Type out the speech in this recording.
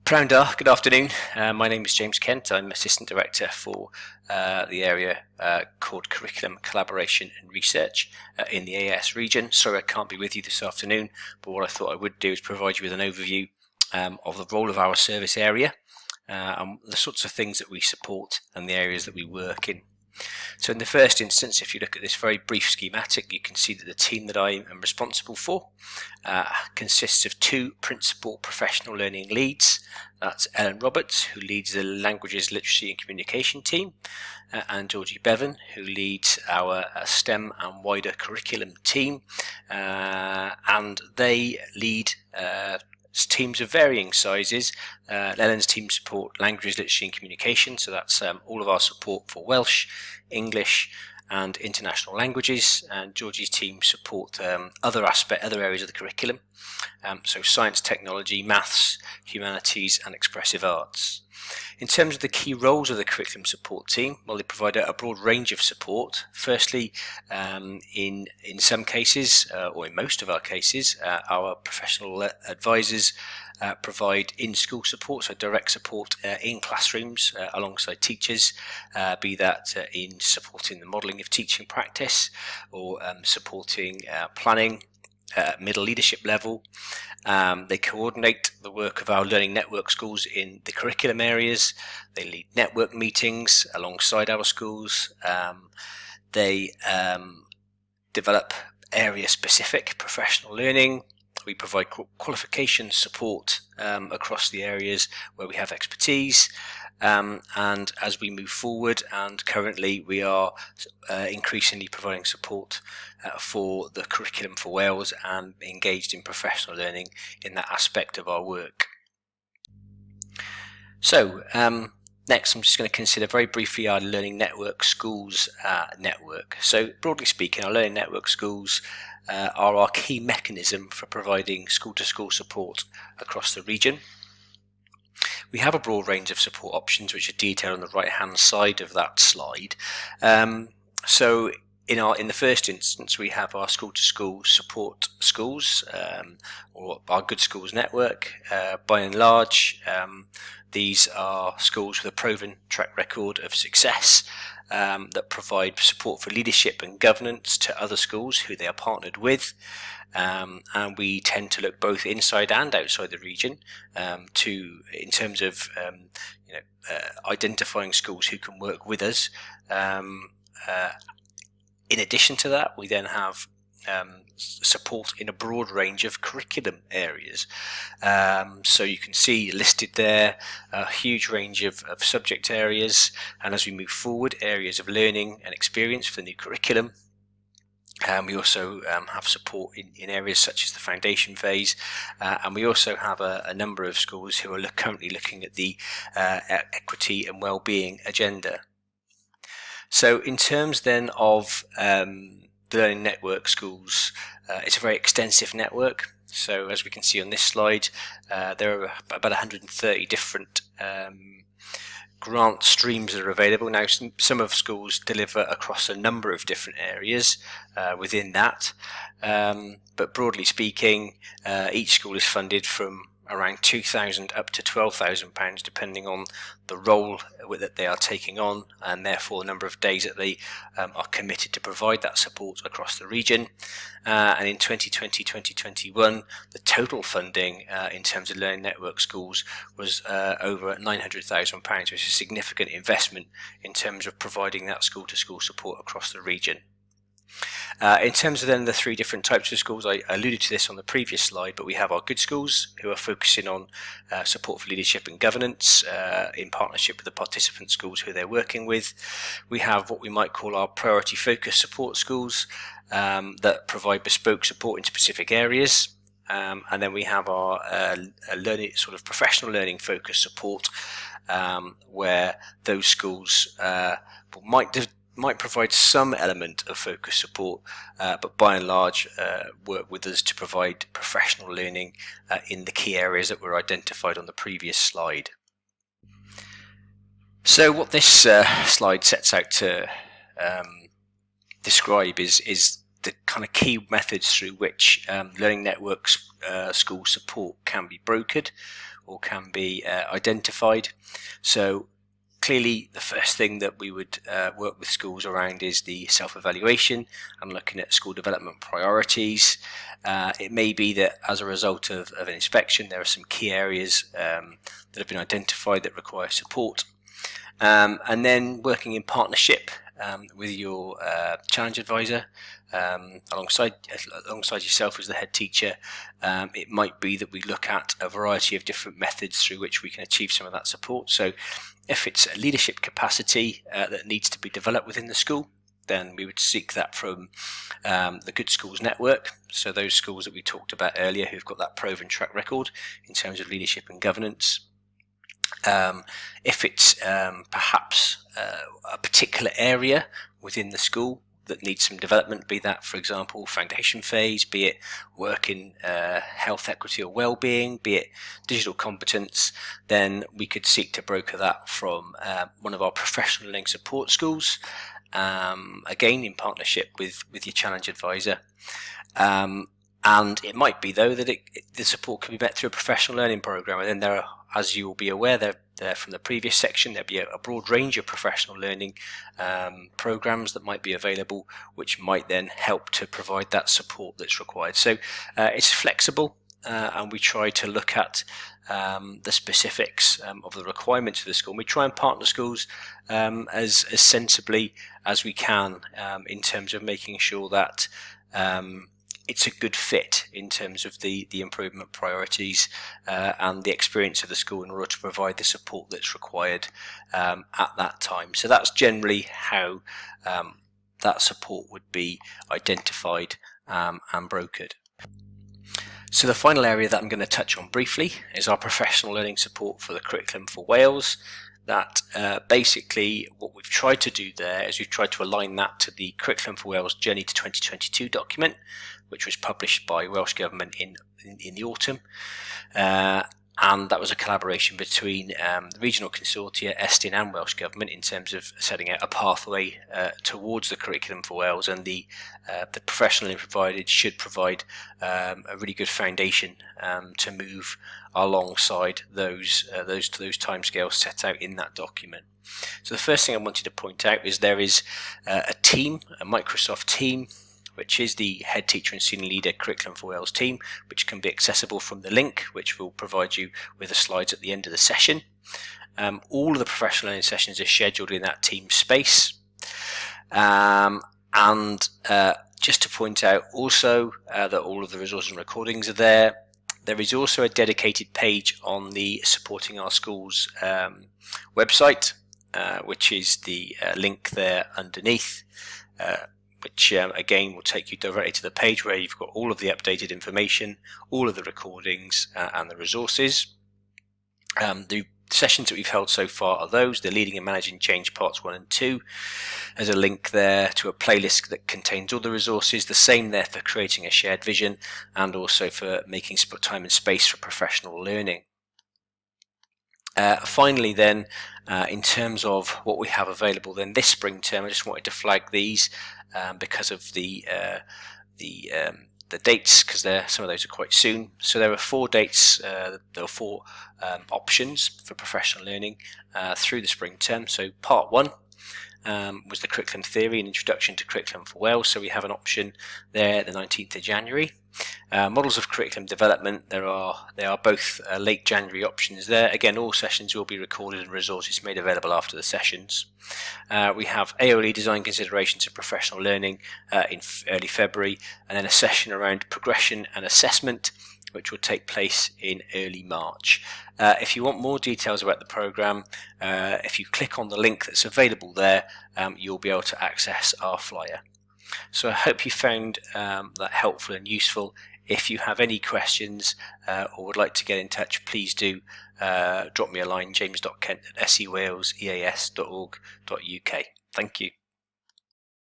Pramdar, good afternoon. My name is James Kent. I'm Assistant Director for the area called Curriculum, Collaboration and Research in the AS region. Sorry I can't be with you this afternoon, but what I thought I would do is provide you with an overview of the role of our service area and the sorts of things that we support and the areas that we work in. So in the first instance, if you look at this very brief schematic, you can see that the team that I am responsible for consists of two principal professional learning leads. That's Ellen Roberts, who leads the Languages, Literacy and Communication team, and Georgie Bevan, who leads our STEM and wider curriculum team, and they lead teams of varying sizes. Ellen's team support languages, literacy and communication, so that's all of our support for Welsh, English and international languages, and Georgie's team support other areas of the curriculum, so science, technology, maths, humanities and expressive arts. In terms of the key roles of the curriculum support team, well, they provide a broad range of support. Firstly, in some cases, or in most of our cases, our professional advisors provide in-school support, so direct support in classrooms alongside teachers, be that in supporting the modelling of teaching practice or supporting planning at middle leadership level. They coordinate the work of our learning network schools in the curriculum areas. They lead network meetings alongside our schools. They develop area-specific professional learning. We provide qualification support across the areas where we have expertise. And as we move forward, and currently we are increasingly providing support for the curriculum for Wales and engaged in professional learning in that aspect of our work. So next I'm just going to consider very briefly our Learning Network Schools network. So broadly speaking, our Learning Network Schools are our key mechanism for providing school-to-school support across the region. We have a broad range of support options which are detailed on the right hand side of that slide. So in the first instance, we have our school-to-school support schools, or our Good Schools network. By and large, these are schools with a proven track record of success that provide support for leadership and governance to other schools who they are partnered with. And we tend to look both inside and outside the region in terms of identifying schools who can work with us. In addition to that, we then have support in a broad range of curriculum areas. So you can see listed there a huge range of subject areas, and as we move forward, areas of learning and experience for the new curriculum. We also have support in areas such as the foundation phase, and we also have a number of schools who are currently looking at the equity and well-being agenda. So in terms then of the Learning Network Schools, it's a very extensive network. So as we can see on this slide, there are about 130 different grant streams that are available. Now, some of schools deliver across a number of different areas within that, but broadly speaking, each school is funded from around £2,000 up to £12,000, depending on the role that they are taking on, and therefore the number of days that they are committed to provide that support across the region. And in 2020-2021, the total funding in terms of Learning Network Schools was over £900,000, which is a significant investment in terms of providing that school-to-school support across the region. In terms of then the three different types of schools, I alluded to this on the previous slide, but we have our Good Schools, who are focusing on support for leadership and governance in partnership with the participant schools who they're working with. We have what we might call our priority focus support schools that provide bespoke support in specific areas. And then we have our learning, sort of professional learning focus support, where those schools might provide some element of focus support, but by and large work with us to provide professional learning in the key areas that were identified on the previous slide. So what this slide sets out to describe is kind of key methods through which learning networks school support can be brokered or can be identified. So clearly, the first thing that we would work with schools around is the self-evaluation and looking at school development priorities. It may be that as a result of an inspection, there are some key areas that have been identified that require support. And then working in partnership with your challenge advisor, alongside yourself as the head teacher, it might be that we look at a variety of different methods through which we can achieve some of that support. So if it's a leadership capacity that needs to be developed within the school, then we would seek that from the Good Schools Network. So those schools that we talked about earlier who've got that proven track record in terms of leadership and governance. If it's perhaps a particular area within the school that needs some development, be that, for example, foundation phase, be it work in health, equity or well-being, be it digital competence, then we could seek to broker that from one of our professional learning support schools, again in partnership with your challenge advisor. And it might be, though, that the support can be met through a professional learning program. And then there are, as you will be aware, there from the previous section, there'll be a broad range of professional learning programs that might be available, which might then help to provide that support that's required. So it's flexible, and we try to look at the specifics of the requirements of the school. And we try and partner schools as sensibly as we can in terms of making sure that it's a good fit in terms of the improvement priorities and the experience of the school in order to provide the support that's required at that time. So that's generally how that support would be identified and brokered. So the final area that I'm going to touch on briefly is our professional learning support for the Curriculum for Wales. That basically what we've tried to do there is we've tried to align that to the Curriculum for Wales Journey to 2022 document, which was published by Welsh Government in the autumn. And that was a collaboration between the regional consortia, Estyn and Welsh Government in terms of setting out a pathway towards the Curriculum for Wales, and the professional learning provided should provide a really good foundation to move alongside those timescales set out in that document. So the first thing I wanted to point out is there is a team, a Microsoft team, which is the Head Teacher and Senior Leader Curriculum for Wales team, which can be accessible from the link, which will provide you with the slides at the end of the session. All of the professional learning sessions are scheduled in that team space. Just to point out also that all of the resources and recordings are there. There is also a dedicated page on the Supporting Our Schools website, which is the link there underneath, which again will take you directly to the page where you've got all of the updated information, all of the recordings and the resources. The sessions that we've held so far are those, the Leading and Managing Change Parts 1 and 2. There's a link there to a playlist that contains all the resources, the same there for creating a shared vision and also for making time and space for professional learning. Finally then, in terms of what we have available then this spring term, I just wanted to flag these because of the dates, because some of those are quite soon. So there are 4 dates, there are 4 options for professional learning through the spring term. So part 1 was the curriculum theory and introduction to Curriculum for Wales. So we have an option there the 19th of January. Models of curriculum development, they are both late January options there. Again, all sessions will be recorded and resources made available after the sessions. We have AOLE design considerations of professional learning in early February, and then a session around progression and assessment, which will take place in early March. If you want more details about the programme, if you click on the link that's available there, you'll be able to access our flyer. So I hope you found that helpful and useful. If you have any questions or would like to get in touch, please do drop me a line, james.kent@sewaleseas.org.uk. Thank you.